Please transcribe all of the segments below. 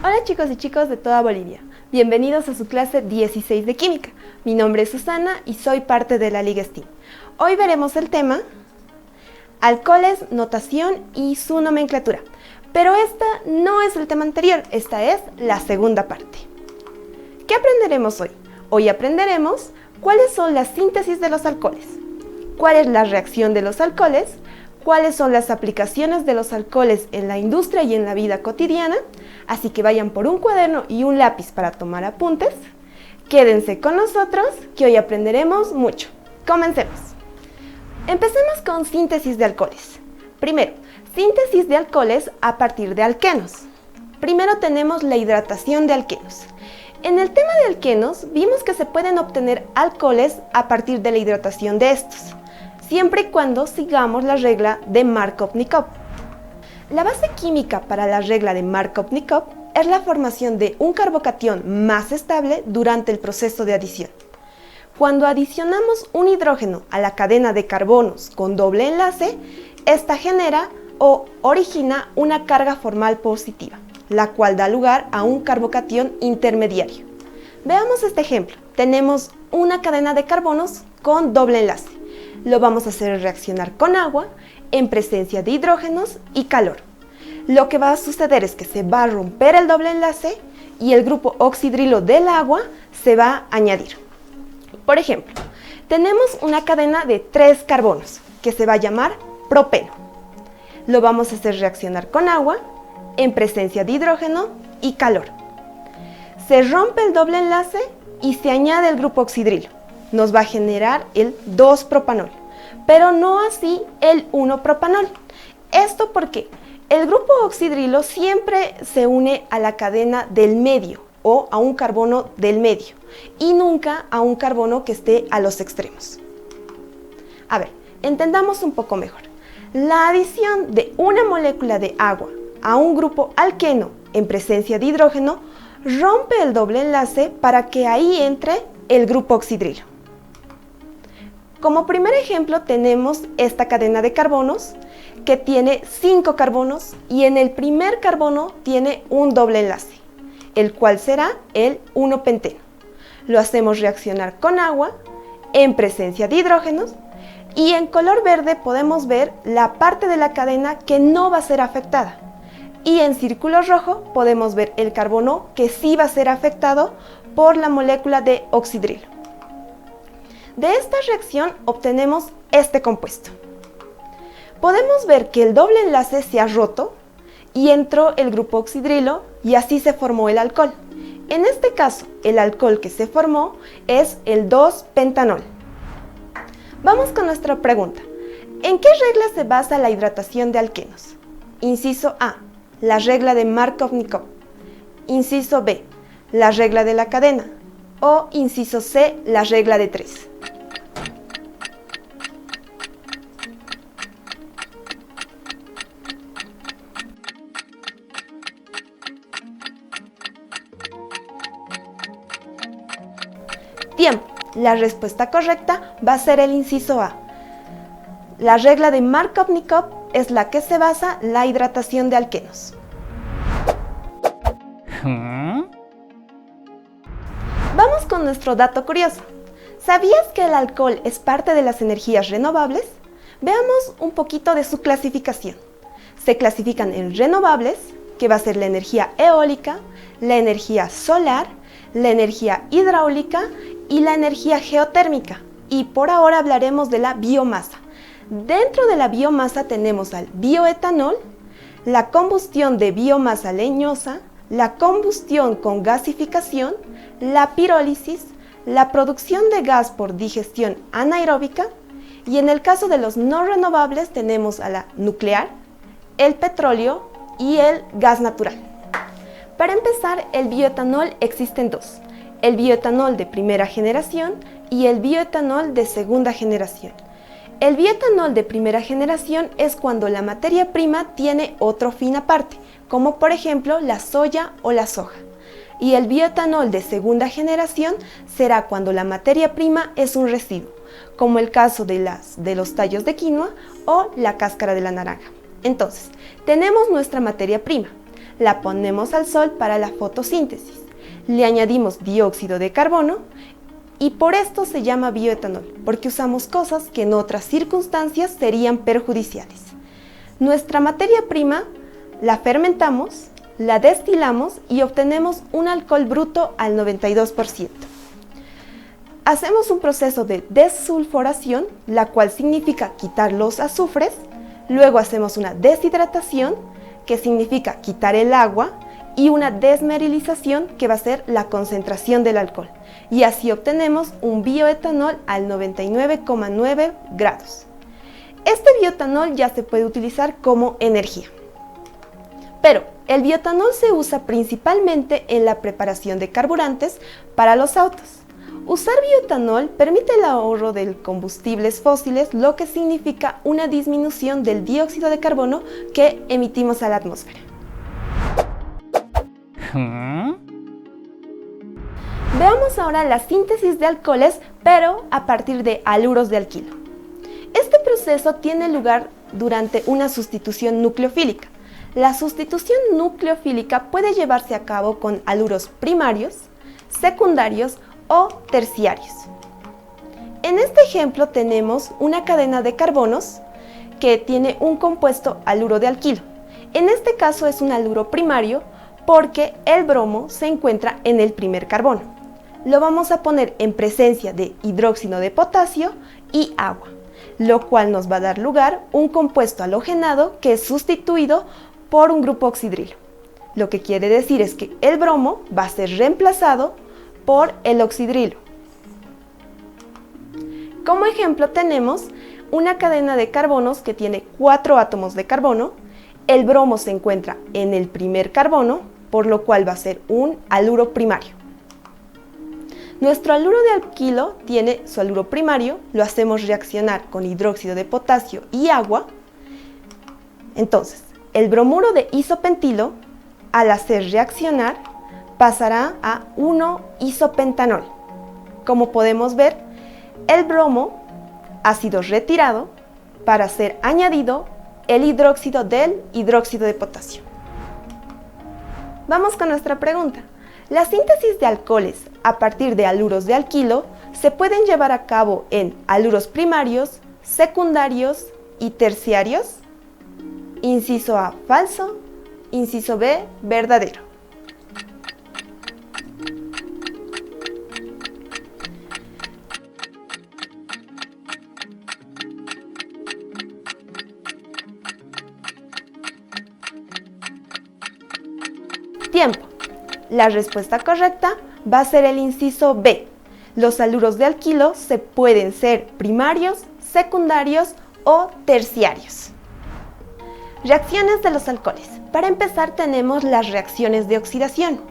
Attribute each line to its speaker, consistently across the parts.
Speaker 1: Hola chicos y chicas de toda Bolivia, bienvenidos a su clase 16 de Química. Mi nombre es Susana y soy parte de la Liga STEAM. Hoy veremos el tema alcoholes, notación y su nomenclatura. Pero esta no es el tema anterior, esta es la segunda parte. ¿Qué aprenderemos hoy? Hoy aprenderemos cuáles son las síntesis de los alcoholes, cuál es la reacción de los alcoholes, cuáles son las aplicaciones de los alcoholes en la industria y en la vida cotidiana, así que vayan por un cuaderno y un lápiz para tomar apuntes. Quédense con nosotros que hoy aprenderemos mucho. Comencemos. Empecemos con síntesis de alcoholes. Primero, síntesis de alcoholes a partir de alquenos. Primero tenemos la hidratación de alquenos. En el tema de alquenos vimos que se pueden obtener alcoholes a partir de la hidratación de estos, siempre y cuando sigamos la regla de Markov-Nikov. La base química para la regla de Markov-Nikov es la formación de un carbocatión más estable durante el proceso de adición. Cuando adicionamos un hidrógeno a la cadena de carbonos con doble enlace, esta genera o origina una carga formal positiva, la cual da lugar a un carbocatión intermediario. Veamos este ejemplo. Tenemos una cadena de carbonos con doble enlace. Lo vamos a hacer reaccionar con agua en presencia de hidrógenos y calor. Lo que va a suceder es que se va a romper el doble enlace y el grupo oxidrilo del agua se va a añadir. Por ejemplo, tenemos una cadena de 3 carbonos que se va a llamar propeno. Lo vamos a hacer reaccionar con agua en presencia de hidrógeno y calor. Se rompe el doble enlace y se añade el grupo oxidrilo. Nos va a generar el 2-propanol, pero no así el 1-propanol. Esto porque el grupo oxidrilo siempre se une a la cadena del medio o a un carbono del medio y nunca a un carbono que esté a los extremos. A ver, entendamos un poco mejor. La adición de una molécula de agua a un grupo alqueno en presencia de hidrógeno rompe el doble enlace para que ahí entre el grupo oxidrilo. Como primer ejemplo tenemos esta cadena de carbonos que tiene 5 carbonos y en el primer carbono tiene un doble enlace, el cual será el 1-penteno. Lo hacemos reaccionar con agua en presencia de hidrógenos y en color verde podemos ver la parte de la cadena que no va a ser afectada. Y en círculo rojo podemos ver el carbono que sí va a ser afectado por la molécula de oxidrilo. De esta reacción obtenemos este compuesto. Podemos ver que el doble enlace se ha roto y entró el grupo oxidrilo y así se formó el alcohol. En este caso, el alcohol que se formó es el 2-pentanol. Vamos con nuestra pregunta. ¿En qué regla se basa la hidratación de alquenos? Inciso A, la regla de Markov-Nikov. Inciso B, la regla de la cadena. O inciso C, la regla de 3. Tiempo. La respuesta correcta va a ser el inciso A. La regla de Markov-Nikov es la que se basa la hidratación de alquenos. Vamos con nuestro dato curioso. ¿Sabías que el alcohol es parte de las energías renovables? Veamos un poquito de su clasificación. Se clasifican en renovables, que va a ser la energía eólica, la energía solar, la energía hidráulica y la energía geotérmica. Y por ahora hablaremos de la biomasa. Dentro de la biomasa tenemos al bioetanol, la combustión de biomasa leñosa, la combustión con gasificación, la pirólisis, la producción de gas por digestión anaeróbica y en el caso de los no renovables tenemos a la nuclear, el petróleo y el gas natural. Para empezar, el bioetanol existen dos, el bioetanol de primera generación y el bioetanol de segunda generación. El bioetanol de primera generación es cuando la materia prima tiene otro fin aparte, como por ejemplo la soya o la soja. Y el bioetanol de segunda generación será cuando la materia prima es un residuo, como el caso de los tallos de quinoa o la cáscara de la naranja. Entonces, tenemos nuestra materia prima. la ponemos al sol para la fotosíntesis. Le añadimos dióxido de carbono y por esto se llama bioetanol, porque usamos cosas que en otras circunstancias serían perjudiciales. Nuestra materia prima la fermentamos, la destilamos y obtenemos un alcohol bruto al 92%. Hacemos un proceso de desulforación, la cual significa quitar los azufres. Luego hacemos una deshidratación, que significa quitar el agua, y una desmerilización, que va a ser la concentración del alcohol. Y así obtenemos un bioetanol al 99,9 grados. Este bioetanol ya se puede utilizar como energía. Pero el bioetanol se usa principalmente en la preparación de carburantes para los autos. Usar bioetanol permite el ahorro de combustibles fósiles, lo que significa una disminución del dióxido de carbono que emitimos a la atmósfera. Veamos ahora la síntesis de alcoholes, pero a partir de haluros de alquilo. Este proceso tiene lugar durante una sustitución nucleofílica. La sustitución nucleofílica puede llevarse a cabo con haluros primarios, secundarios o terciarios. En este ejemplo tenemos una cadena de carbonos que tiene un compuesto haluro de alquilo. En este caso es un haluro primario porque el bromo se encuentra en el primer carbono. Lo vamos a poner en presencia de hidróxido de potasio y agua, lo cual nos va a dar lugar un compuesto halogenado que es sustituido por un grupo oxidrilo. Lo que quiere decir es que el bromo va a ser reemplazado por el oxidrilo. Como ejemplo tenemos una cadena de carbonos que tiene 4 átomos de carbono. El bromo se encuentra en el primer carbono, por lo cual va a ser un haluro primario. Nuestro haluro de alquilo tiene su haluro primario, lo hacemos reaccionar con hidróxido de potasio y agua. Entonces, el bromuro de isopentilo, al hacer reaccionar, pasará a 1-isopentanol. Como podemos ver, el bromo ha sido retirado para ser añadido el hidróxido del hidróxido de potasio. Vamos con nuestra pregunta. La síntesis de alcoholes a partir de haluros de alquilo se pueden llevar a cabo en haluros primarios, secundarios y terciarios. Inciso A, falso. Inciso B, verdadero. Tiempo. La respuesta correcta va a ser el inciso B. Los haluros de alquilo se pueden ser primarios, secundarios o terciarios. Reacciones de los alcoholes. Para empezar tenemos las reacciones de oxidación.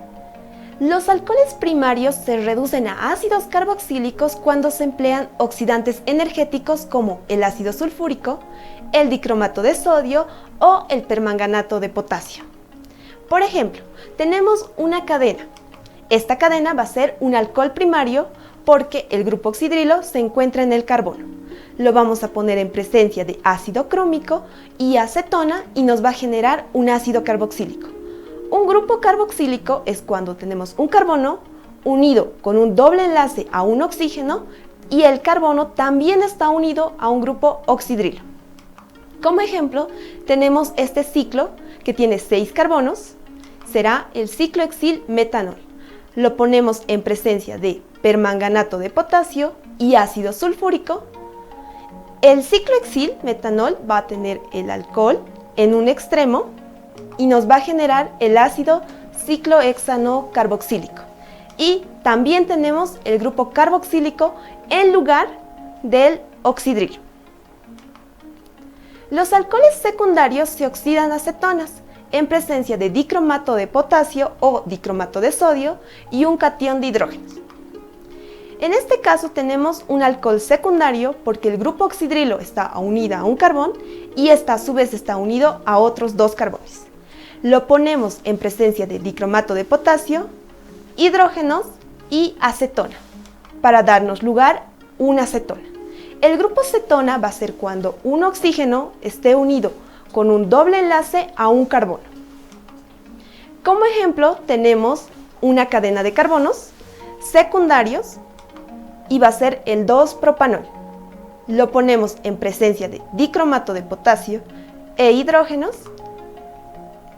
Speaker 1: Los alcoholes primarios se reducen a ácidos carboxílicos cuando se emplean oxidantes energéticos como el ácido sulfúrico, el dicromato de sodio o el permanganato de potasio. Por ejemplo, tenemos una cadena. Esta cadena va a ser un alcohol primario porque el grupo oxidrilo se encuentra en el carbono. Lo vamos a poner en presencia de ácido crómico y acetona y nos va a generar un ácido carboxílico. Un grupo carboxílico es cuando tenemos un carbono unido con un doble enlace a un oxígeno y el carbono también está unido a un grupo oxidrilo. Como ejemplo, tenemos este ciclo que tiene 6 carbonos, será el ciclohexilmetanol. Lo ponemos en presencia de permanganato de potasio y ácido sulfúrico. El ciclohexilmetanol va a tener el alcohol en un extremo y nos va a generar el ácido ciclohexanocarboxílico. Y también tenemos el grupo carboxílico en lugar del oxidrilo. Los alcoholes secundarios se oxidan a cetonas en presencia de dicromato de potasio o dicromato de sodio y un catión de hidrógenos. En este caso tenemos un alcohol secundario porque el grupo oxidrilo está unido a un carbón y esta a su vez está unido a otros 2 carbones. Lo ponemos en presencia de dicromato de potasio, hidrógenos y acetona para darnos lugar una cetona. El grupo cetona va a ser cuando un oxígeno esté unido con un doble enlace a un carbono. Como ejemplo, tenemos una cadena de carbonos secundarios y va a ser el 2-propanol. Lo ponemos en presencia de dicromato de potasio e hidrógenos.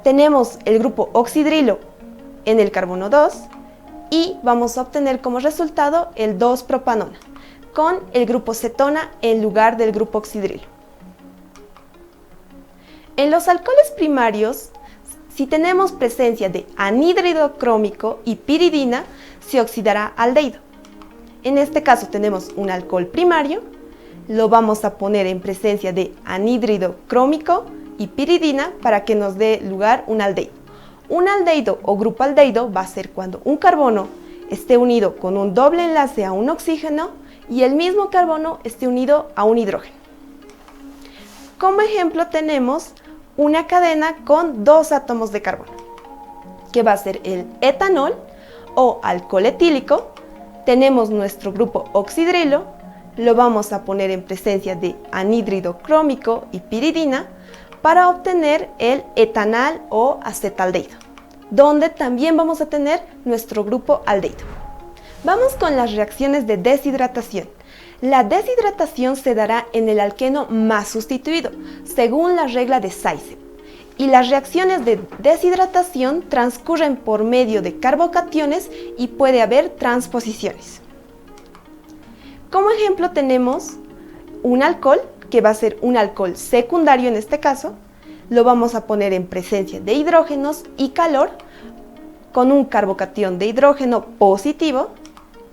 Speaker 1: Tenemos el grupo oxidrilo en el carbono 2 y vamos a obtener como resultado el 2-propanona con el grupo cetona en lugar del grupo oxidrilo. En los alcoholes primarios, si tenemos presencia de anhídrido crómico y piridina, se oxidará aldehído. En este caso tenemos un alcohol primario, lo vamos a poner en presencia de anhídrido crómico y piridina para que nos dé lugar un aldehído. Un aldehído o grupo aldehído va a ser cuando un carbono esté unido con un doble enlace a un oxígeno y el mismo carbono esté unido a un hidrógeno. Como ejemplo tenemos una cadena con 2 átomos de carbono, que va a ser el etanol o alcohol etílico. Tenemos nuestro grupo oxidrilo, lo vamos a poner en presencia de anhídrido crómico y piridina para obtener el etanal o acetaldehído, donde también vamos a tener nuestro grupo aldehído. Vamos con las reacciones de deshidratación. La deshidratación se dará en el alqueno más sustituido, según la regla de Zaitsev, y las reacciones de deshidratación transcurren por medio de carbocationes y puede haber transposiciones. Como ejemplo tenemos un alcohol, que va a ser un alcohol secundario en este caso, lo vamos a poner en presencia de hidrógenos y calor con un carbocatión de hidrógeno positivo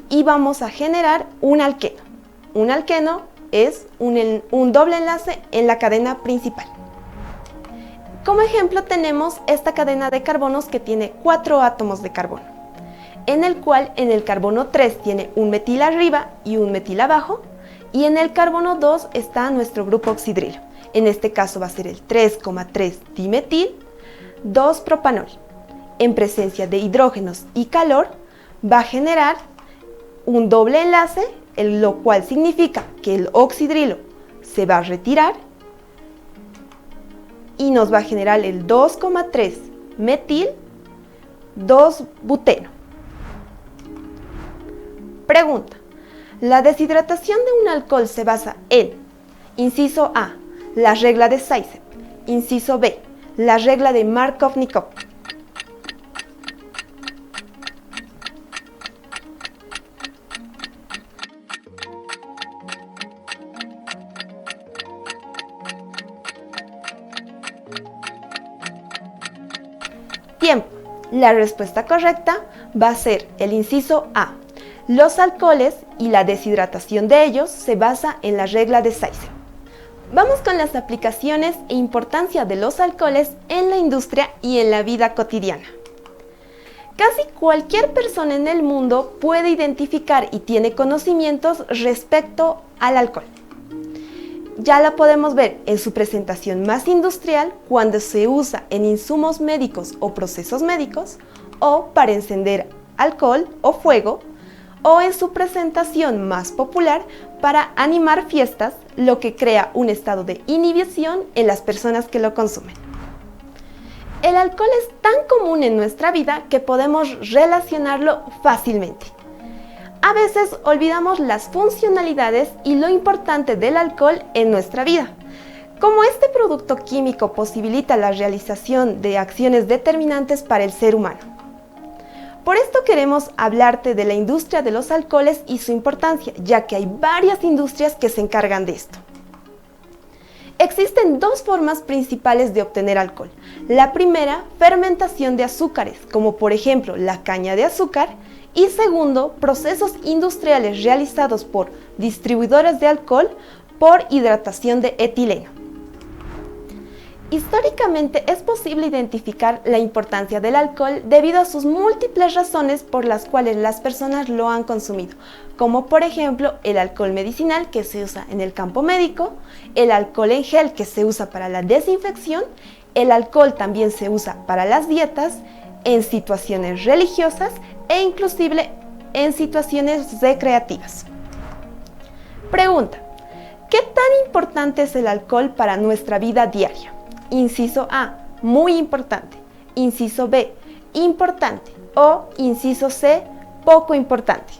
Speaker 1: y vamos a generar un alqueno. Un alqueno es un doble enlace en la cadena principal. Como ejemplo tenemos esta cadena de carbonos que tiene 4 átomos de carbono, en el cual en el carbono 3 tiene un metil arriba y un metil abajo, y en el carbono 2 está nuestro grupo oxidrilo. En este caso va a ser el 3,3 dimetil 2-propanol. En presencia de hidrógenos y calor va a generar un doble enlace, lo cual significa que el oxidrilo se va a retirar y nos va a generar el 2,3 metil 2-buteno. Pregunta: la deshidratación de un alcohol se basa en, inciso A, la regla de Zaitsev, inciso B, la regla de Markovnikov. Tiempo. La respuesta correcta va a ser el inciso A. Los alcoholes y la deshidratación de ellos se basa en la regla de Zaitsev. Vamos con las aplicaciones e importancia de los alcoholes en la industria y en la vida cotidiana. Casi cualquier persona en el mundo puede identificar y tiene conocimientos respecto al alcohol. Ya la podemos ver en su presentación más industrial cuando se usa en insumos médicos o procesos médicos, o para encender alcohol o fuego, o en su presentación más popular para animar fiestas, lo que crea un estado de inhibición en las personas que lo consumen. El alcohol es tan común en nuestra vida que podemos relacionarlo fácilmente. A veces olvidamos las funcionalidades y lo importante del alcohol en nuestra vida. Como este producto químico posibilita la realización de acciones determinantes para el ser humano. Por esto queremos hablarte de la industria de los alcoholes y su importancia, ya que hay varias industrias que se encargan de esto. Existen 2 formas principales de obtener alcohol. La primera, fermentación de azúcares, como por ejemplo la caña de azúcar, y segundo, procesos industriales realizados por distribuidores de alcohol por hidratación de etileno. Históricamente es posible identificar la importancia del alcohol debido a sus múltiples razones por las cuales las personas lo han consumido, como por ejemplo el alcohol medicinal que se usa en el campo médico, el alcohol en gel que se usa para la desinfección, el alcohol también se usa para las dietas, en situaciones religiosas e inclusive en situaciones recreativas. Pregunta: ¿qué tan importante es el alcohol para nuestra vida diaria? Inciso A, muy importante. Inciso B, importante o inciso C, poco importante.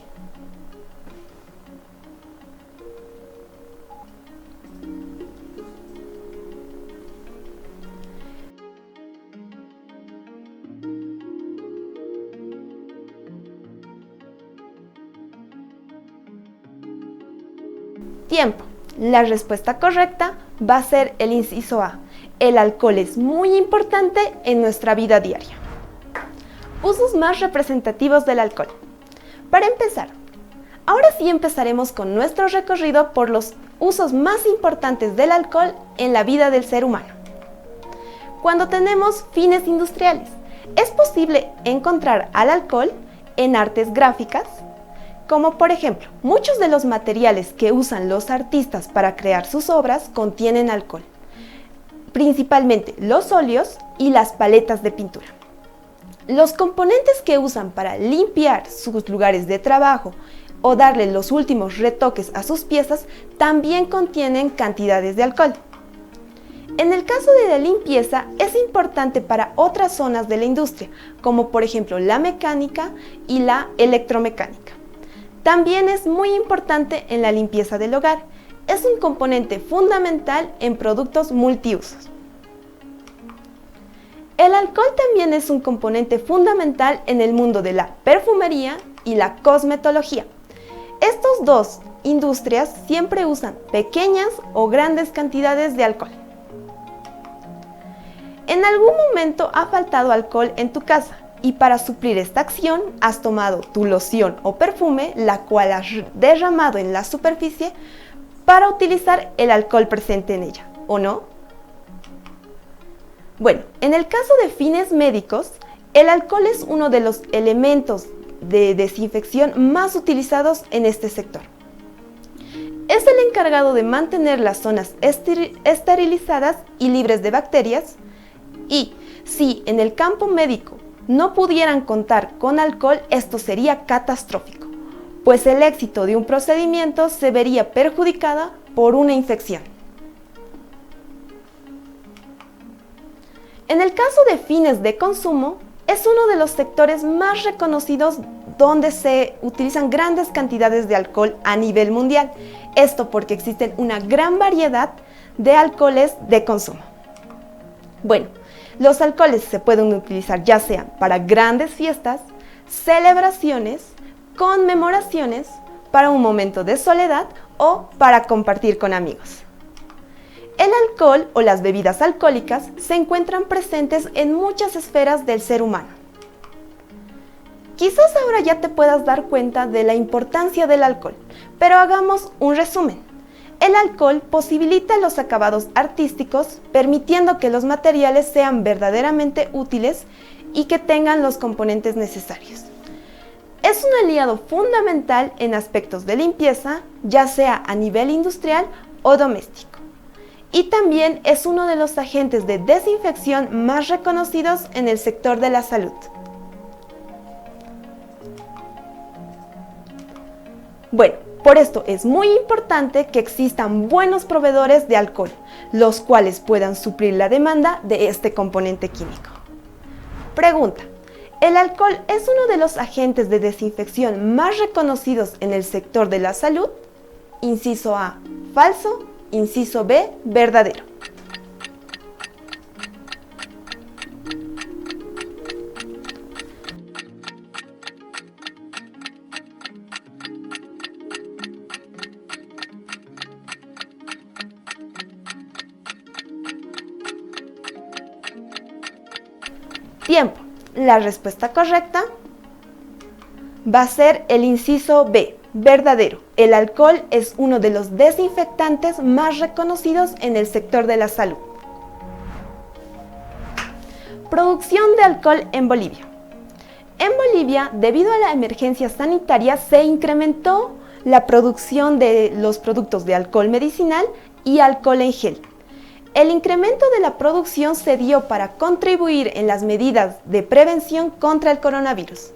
Speaker 1: Tiempo. La respuesta correcta va a ser el inciso A. El alcohol es muy importante en nuestra vida diaria. Usos más representativos del alcohol. Para empezar, ahora sí empezaremos con nuestro recorrido por los usos más importantes del alcohol en la vida del ser humano. Cuando tenemos fines industriales, es posible encontrar al alcohol en artes gráficas, como por ejemplo, muchos de los materiales que usan los artistas para crear sus obras contienen alcohol, principalmente los óleos y las paletas de pintura. Los componentes que usan para limpiar sus lugares de trabajo o darle los últimos retoques a sus piezas también contienen cantidades de alcohol. En el caso de la limpieza, es importante para otras zonas de la industria, como por ejemplo la mecánica y la electromecánica. También es muy importante en la limpieza del hogar. Es un componente fundamental en productos multiusos. El alcohol también es un componente fundamental en el mundo de la perfumería y la cosmetología. Estas dos industrias siempre usan pequeñas o grandes cantidades de alcohol. En algún momento ha faltado alcohol en tu casa y para suplir esta acción has tomado tu loción o perfume, la cual has derramado en la superficie para utilizar el alcohol presente en ella, ¿o no? Bueno, en el caso de fines médicos, el alcohol es uno de los elementos de desinfección más utilizados en este sector. Es el encargado de mantener las zonas esterilizadas y libres de bacterias y, si en el campo médico no pudieran contar con alcohol, esto sería catastrófico, pues el éxito de un procedimiento se vería perjudicado por una infección. En el caso de fines de consumo, es uno de los sectores más reconocidos donde se utilizan grandes cantidades de alcohol a nivel mundial. Esto porque existen una gran variedad de alcoholes de consumo. Bueno, los alcoholes se pueden utilizar ya sea para grandes fiestas, celebraciones, conmemoraciones, para un momento de soledad o para compartir con amigos. El alcohol o las bebidas alcohólicas se encuentran presentes en muchas esferas del ser humano. Quizás ahora ya te puedas dar cuenta de la importancia del alcohol, pero hagamos un resumen. El alcohol posibilita los acabados artísticos, permitiendo que los materiales sean verdaderamente útiles y que tengan los componentes necesarios. Es un aliado fundamental en aspectos de limpieza, ya sea a nivel industrial o doméstico. Y también es uno de los agentes de desinfección más reconocidos en el sector de la salud. Bueno, por esto es muy importante que existan buenos proveedores de alcohol, los cuales puedan suplir la demanda de este componente químico. Pregunta: ¿el alcohol es uno de los agentes de desinfección más reconocidos en el sector de la salud? Inciso A, falso. Inciso B, verdadero. Tiempo. La respuesta correcta va a ser el inciso B, verdadero. El alcohol es uno de los desinfectantes más reconocidos en el sector de la salud. Producción de alcohol en Bolivia. En Bolivia, debido a la emergencia sanitaria, se incrementó la producción de los productos de alcohol medicinal y alcohol en gel. El incremento de la producción se dio para contribuir en las medidas de prevención contra el coronavirus.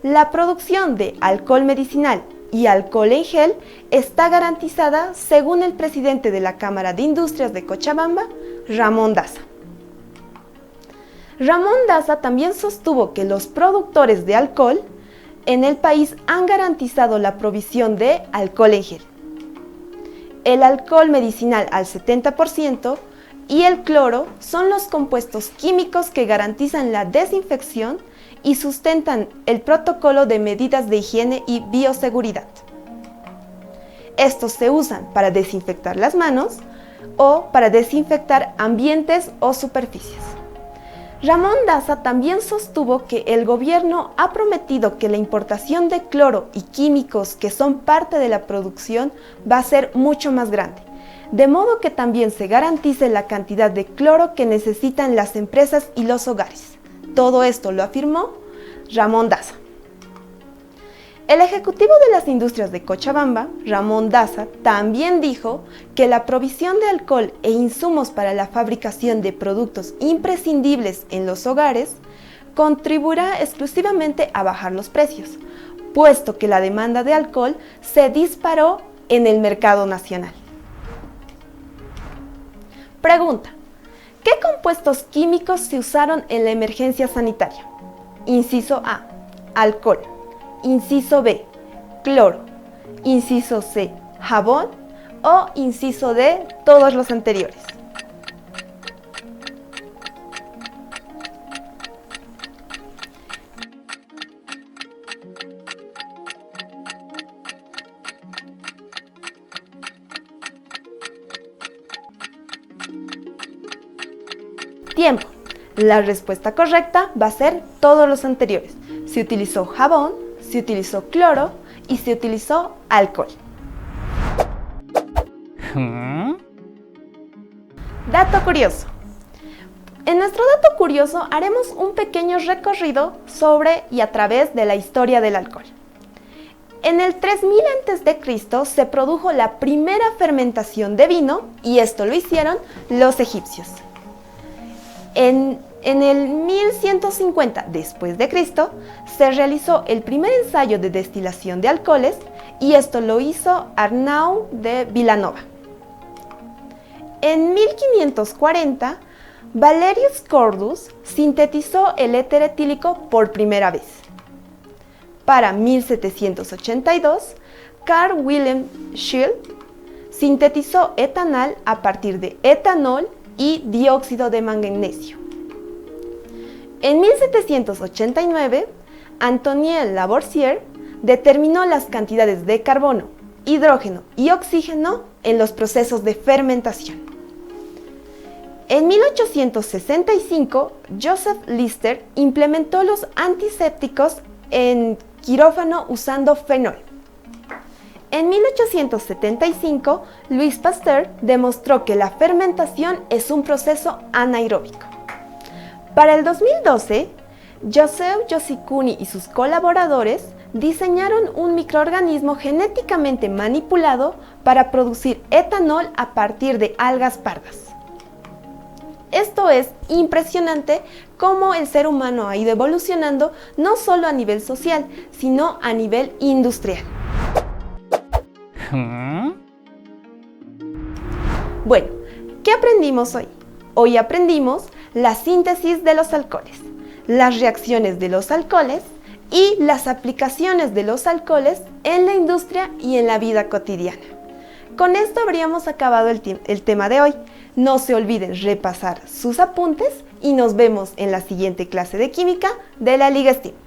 Speaker 1: La producción de alcohol medicinal y alcohol en gel está garantizada según el presidente de la Cámara de Industrias de Cochabamba, Ramón Daza. Ramón Daza también sostuvo que los productores de alcohol en el país han garantizado la provisión de alcohol en gel, el alcohol medicinal al 70% y el cloro son los compuestos químicos que garantizan la desinfección y sustentan el protocolo de medidas de higiene y bioseguridad. Estos se usan para desinfectar las manos o para desinfectar ambientes o superficies. Ramón Daza también sostuvo que el gobierno ha prometido que la importación de cloro y químicos que son parte de la producción va a ser mucho más grande, de modo que también se garantice la cantidad de cloro que necesitan las empresas y los hogares. Todo esto lo afirmó Ramón Daza. El ejecutivo de las industrias de Cochabamba, Ramón Daza, también dijo que la provisión de alcohol e insumos para la fabricación de productos imprescindibles en los hogares contribuirá exclusivamente a bajar los precios, puesto que la demanda de alcohol se disparó en el mercado nacional. Pregunta: ¿qué compuestos químicos se usaron en la emergencia sanitaria? Inciso A, alcohol. Inciso B, cloro. Inciso C, jabón. O inciso D, todos los anteriores. Tiempo. La respuesta correcta va a ser todos los anteriores. Se utilizó jabón, se utilizó cloro y se utilizó alcohol. Dato curioso. En nuestro dato curioso haremos un pequeño recorrido sobre y a través de la historia del alcohol. En el 3000 a.C. se produjo la primera fermentación de vino y esto lo hicieron los egipcios. En el 1150 después de Cristo se realizó el primer ensayo de destilación de alcoholes y esto lo hizo Arnau de Vilanova. En 1540 Valerius Cordus sintetizó el éter etílico por primera vez. Para 1782 Carl Wilhelm Scheele sintetizó etanol a partir de etanol y dióxido de magnesio. En 1789, Antoine Lavoisier determinó las cantidades de carbono, hidrógeno y oxígeno en los procesos de fermentación. En 1865, Joseph Lister implementó los antisépticos en quirófano usando fenol. En 1875, Louis Pasteur demostró que la fermentación es un proceso anaeróbico. Para el 2012, Joseph Yossikuni y sus colaboradores diseñaron un microorganismo genéticamente manipulado para producir etanol a partir de algas pardas. Esto es impresionante cómo el ser humano ha ido evolucionando no solo a nivel social, sino a nivel industrial. Bueno, ¿qué aprendimos hoy? Hoy aprendimos la síntesis de los alcoholes, las reacciones de los alcoholes y las aplicaciones de los alcoholes en la industria y en la vida cotidiana. Con esto habríamos acabado el tema de hoy. No se olviden repasar sus apuntes y nos vemos en la siguiente clase de química de la Liga STEAM.